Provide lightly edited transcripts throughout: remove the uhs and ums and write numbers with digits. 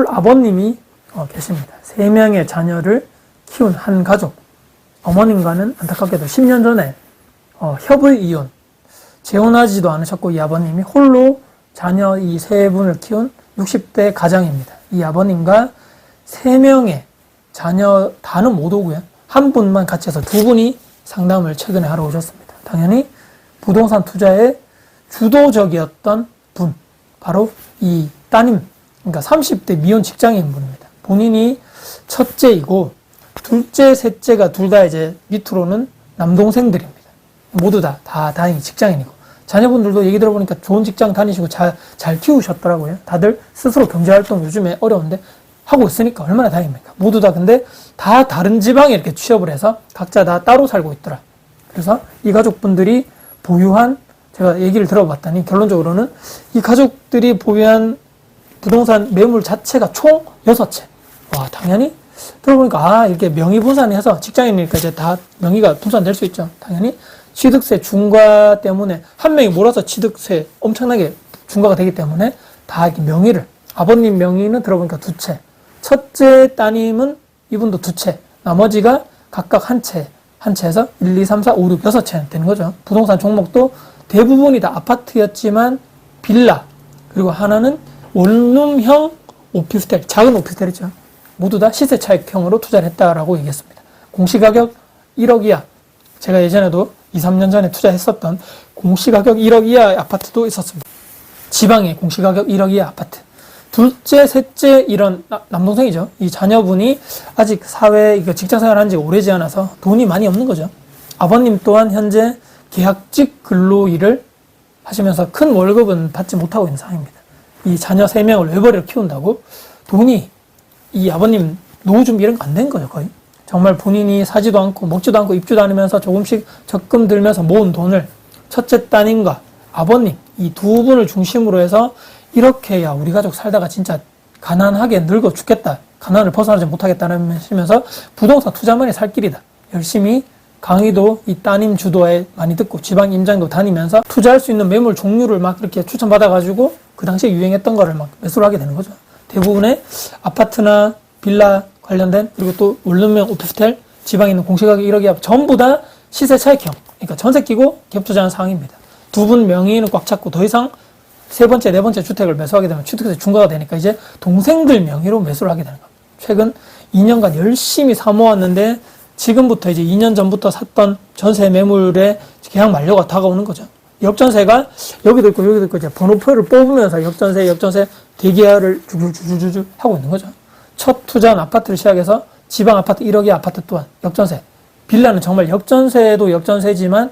아버님이 계십니다. 3명의 자녀를 키운 한 가족. 어머님과는 안타깝게도 10년 전에 협의 이혼, 재혼하지도 않으셨고 이 아버님이 홀로 자녀 이 3분을 키운 60대 가장입니다. 이 아버님과 3명의 자녀 다는 못 오고요. 한 분만 같이 해서 2분이 상담을 최근에 하러 오셨습니다. 당연히 부동산 투자에 주도적이었던 분, 바로 이 따님, 그러니까 30대 미혼 직장인 분입니다. 본인이 첫째이고 둘째, 셋째가 둘 다 이제 밑으로는 남동생들입니다. 모두 다 다행히 직장인이고 자녀분들도 얘기 들어보니까 좋은 직장 다니시고 잘 키우셨더라고요. 다들 스스로 경제활동 요즘에 어려운데 하고 있으니까 얼마나 다행입니까? 모두 다 근데 다 다른 지방에 이렇게 취업을 해서 각자 다 따로 살고 있더라. 그래서 이 가족분들이 보유한, 제가 얘기를 들어봤더니 결론적으로는 이 가족들이 보유한 부동산 매물 자체가 총 6채. 와, 당연히 들어보니까 이렇게 명의 분산해서 직장인이니까 이제 다 명의가 분산될 수 있죠. 당연히 취득세 중과 때문에 한 명이 몰아서 취득세 엄청나게 중과가 되기 때문에 다 이렇게 명의를, 아버님 명의는 들어보니까 2채, 첫째 따님은 이분도 2채, 나머지가 각각 한 채에서 1, 2, 3, 4, 5, 6, 6채 되는 거죠. 부동산 종목도 대부분이 다 아파트였지만 빌라, 그리고 하나는 원룸형 오피스텔, 작은 오피스텔이죠. 모두 다 시세 차익형으로 투자를 했다라고 얘기했습니다. 공시가격 1억 이하, 제가 예전에도 2, 3년 전에 투자했었던 공시가격 1억 이하 아파트도 있었습니다. 지방의 공시가격 1억 이하 아파트. 둘째, 셋째 이런 남동생이죠. 이 자녀분이 아직 사회, 직장생활 한 지 오래지 않아서 돈이 많이 없는 거죠. 아버님 또한 현재 계약직 근로 일을 하시면서 큰 월급은 받지 못하고 있는 상황입니다. 이 자녀 3명을 외벌이로 키운다고 돈이, 이 아버님 노후 준비 이런 거 안 된 거죠, 거의. 정말 본인이 사지도 않고 먹지도 않고 입지도 않으면서 조금씩 적금 들면서 모은 돈을 첫째 따님과 아버님 이 2분을 중심으로 해서 이렇게, 야, 우리 가족 살다가 진짜 가난하게 늙어 죽겠다, 가난을 벗어나지 못하겠다는 하시면서 부동산 투자만이 살 길이다, 열심히 강의도 이 따님 주도에 많이 듣고 지방 임장도 다니면서 투자할 수 있는 매물 종류를 막 이렇게 추천받아가지고 그 당시에 유행했던 거를 막 매수를 하게 되는 거죠. 대부분의 아파트나 빌라 관련된, 그리고 또 원룸형 오피스텔, 지방에 있는 공시가격 1억 이하 전부 다 시세 차익형, 그러니까 전세 끼고 갭 투자하는 상황입니다. 2분 명의는 꽉 찼고 더 이상 3번째, 4번째 주택을 매수하게 되면 취득세 중과가 되니까 이제 동생들 명의로 매수를 하게 되는 겁니다. 최근 2년간 열심히 사모았는데 지금부터 이제 2년 전부터 샀던 전세 매물의 계약 만료가 다가오는 거죠. 역전세가 여기도 있고 이제 번호표를 뽑으면서 역전세 대기하를 주주주주 하고 있는 거죠. 첫 투자한 아파트를 시작해서 지방 아파트 1억의 아파트 또한 역전세. 빌라는 정말 역전세도 역전세지만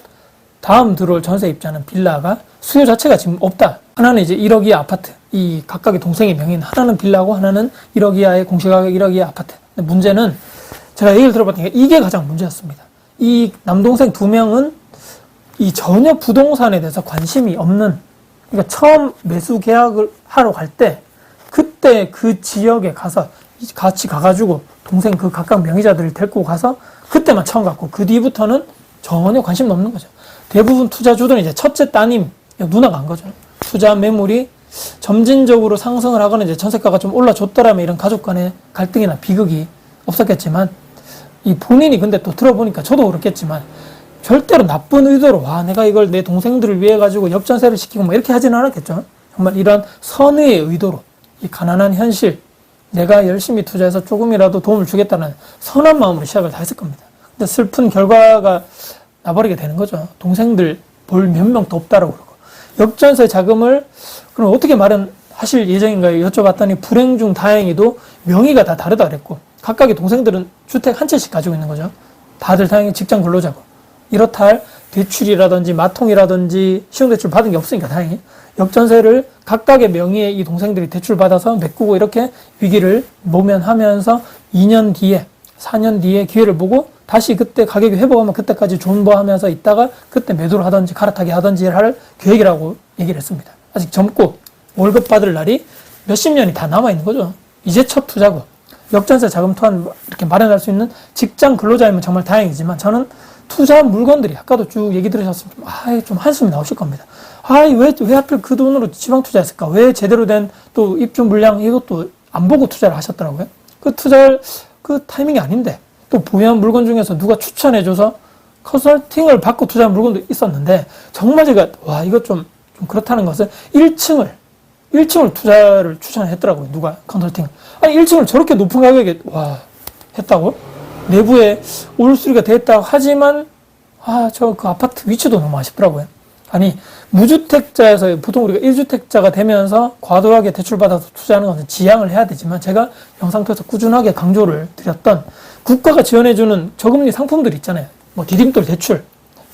다음 들어올 전세 입자는 빌라가 수요 자체가 지금 없다. 하나는 이제 1억 이하 아파트, 이 각각의 동생의 명의는 하나는 빌라고 하나는 1억 이하의 공시가격 1억 이하 아파트. 근데 문제는 제가 얘기를 들어봤더니 이게 가장 문제였습니다. 이 남동생 2명은 이 전혀 부동산에 대해서 관심이 없는, 그러니까 처음 매수 계약을 하러 갈 때 그때 그 지역에 가서 같이 가가지고 동생 그 각각 명의자들을 데리고 가서 그때만 처음 갔고 그 뒤부터는 전혀 관심도 없는 거죠. 대부분 투자주들은 이제 첫째 따님 누나가 한 거죠. 투자 매물이 점진적으로 상승을 하거나 이제 전세가가 좀 올라줬더라면 이런 가족 간의 갈등이나 비극이 없었겠지만, 이 본인이 근데 또 들어보니까 저도 그렇겠지만 절대로 나쁜 의도로 내가 이걸 내 동생들을 위해 가지고 역전세를 시키고 뭐 이렇게 하지는 않았겠죠. 정말 이런 선의의 의도로 이 가난한 현실, 내가 열심히 투자해서 조금이라도 도움을 주겠다는 선한 마음으로 시작을 다 했을 겁니다. 근데 슬픈 결과가 나버리게 되는 거죠. 동생들 볼 몇 명도 없다라고 그러고. 역전세 자금을 그럼 어떻게 마련하실 예정인가요? 여쭤봤더니 불행 중 다행히도 명의가 다 다르다 그랬고, 각각의 동생들은 주택 한 채씩 가지고 있는 거죠. 다들 다행히 직장 근로자고. 이렇다 할 대출이라든지 마통이라든지 신용대출 받은 게 없으니까 다행히 역전세를 각각의 명의의 이 동생들이 대출받아서 메꾸고 이렇게 위기를 모면하면서 2년 뒤에 4년 뒤에 기회를 보고 다시 그때 가격이 회복하면 그때까지 존버하면서 있다가 그때 매도를 하든지 갈아타기 하든지 할 계획이라고 얘기를 했습니다. 아직 젊고 월급 받을 날이 몇십 년이 다 남아있는 거죠. 이제 첫 투자고 역전세 자금 또한 이렇게 마련할 수 있는 직장 근로자이면 정말 다행이지만, 저는 투자 물건들이 아까도 쭉 얘기 들으셨으면 좀 한숨이 나오실 겁니다. 왜 하필 그 돈으로 지방 투자했을까? 왜 제대로 된 또 입주 물량 이것도 안 보고 투자를 하셨더라고요. 그 투자를 그 타이밍이 아닌데 또 보유한 물건 중에서 누가 추천해줘서 컨설팅을 받고 투자한 물건도 있었는데 정말 제가 와 이거 좀 그렇다는 것은 1층을 투자를 추천했더라고요. 누가 컨설팅. 아니 1층을 저렇게 높은 가격에 와 했다고? 내부에 올수리가 됐다고 하지만 저 그 아파트 위치도 너무 아쉽더라고요. 아니 무주택자에서 보통 우리가 1주택자가 되면서 과도하게 대출받아서 투자하는 것은 지양을 해야 되지만 제가 영상 통해서 꾸준하게 강조를 드렸던 국가가 지원해주는 저금리 상품들 있잖아요. 뭐 디딤돌 대출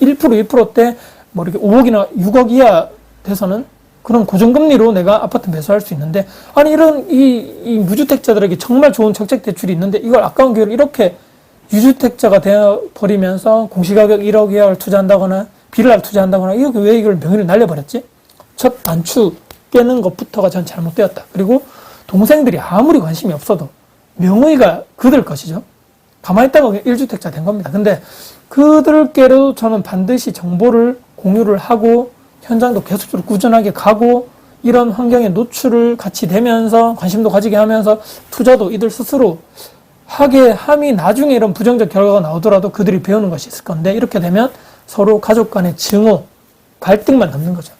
1% 2%대 뭐 이렇게 5억이나 6억 이하 돼서는 그런 고정금리로 내가 아파트 매수할 수 있는데 아니 이런 이 무주택자들에게 정말 좋은 적색 대출이 있는데 이걸 아까운 기회를 이렇게 유주택자가 되어버리면서 공시가격 1억 이하를 투자한다거나 비를 투자한다거나 이렇게 왜 이걸 명의를 날려버렸지? 첫 단추 깨는 것부터가 전 잘못되었다. 그리고 동생들이 아무리 관심이 없어도 명의가 그들 것이죠. 가만히 있다가 1주택자 된 겁니다. 근데 그들께로 저는 반드시 정보를 공유를 하고 현장도 계속적으로 꾸준하게 가고 이런 환경에 노출을 같이 되면서 관심도 가지게 하면서 투자도 이들 스스로 하게 함이 나중에 이런 부정적 결과가 나오더라도 그들이 배우는 것이 있을 건데 이렇게 되면 서로 가족 간의 증오, 갈등만 남는 거죠.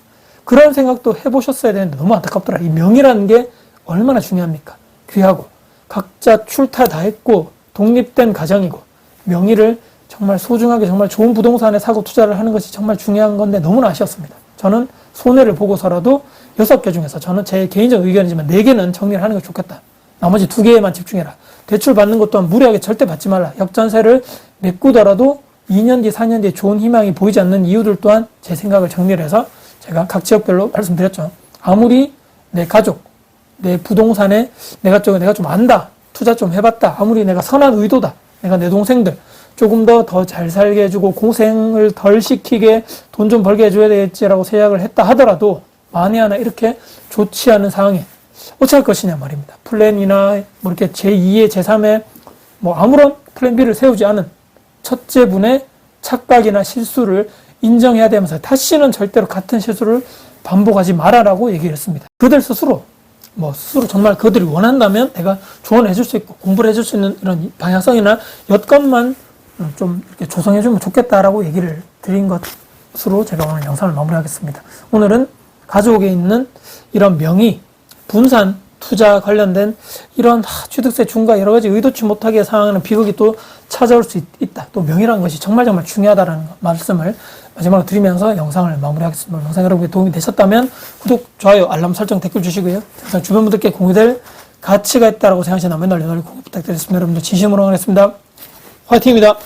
그런 생각도 해보셨어야 되는데 너무 안타깝더라. 이 명의라는 게 얼마나 중요합니까? 귀하고 각자 출타 다 했고 독립된 가정이고 명의를 정말 소중하게 정말 좋은 부동산에 사고 투자를 하는 것이 정말 중요한 건데 너무나 아쉬웠습니다. 저는 손해를 보고서라도 6개 중에서 저는 제 개인적 의견이지만 4개는 정리를 하는 게 좋겠다. 나머지 2개에만 집중해라. 대출 받는 것 또한 무리하게 절대 받지 말라. 역전세를 메꾸더라도 2년 뒤, 4년 뒤에 좋은 희망이 보이지 않는 이유들 또한 제 생각을 정리를 해서 제가 각 지역별로 말씀드렸죠. 아무리 내 가족, 내 부동산에 내가 좀 안다. 투자 좀 해봤다. 아무리 내가 선한 의도다. 내가 내 동생들 조금 더 잘 살게 해주고 고생을 덜 시키게 돈 좀 벌게 해줘야 되겠지라고 생각을 했다 하더라도 만에 하나 이렇게 좋지 않은 상황에 어찌 할 것이냐 말입니다. 플랜이나 뭐 이렇게 제2의 제3의 뭐 아무런 플랜 B를 세우지 않은 첫째 분의 착각이나 실수를 인정해야 되면서 다시는 절대로 같은 실수를 반복하지 말아라고 얘기를 했습니다. 그들 스스로 스스로 정말 그들이 원한다면 내가 조언을 해줄 수 있고 공부를 해줄 수 있는 이런 방향성이나 여건만 좀 이렇게 조성해주면 좋겠다라고 얘기를 드린 것으로 제가 오늘 영상을 마무리하겠습니다. 오늘은 가족에 있는 이런 명의, 분산, 투자 관련된 이런 취득세 중과 여러 가지 의도치 못하게 상황하는 비극이 또 찾아올 수 있다. 또 명의라는 것이 정말 중요하다는 말씀을 마지막으로 드리면서 영상을 마무리하겠습니다. 영상 여러분께 도움이 되셨다면 구독, 좋아요, 알람 설정, 댓글 주시고요. 주변 분들께 공유될 가치가 있다고 생각하시는 맨날 공유 부탁드리겠습니다. 여러분들 진심으로 응원했습니다. 화이팅입니다.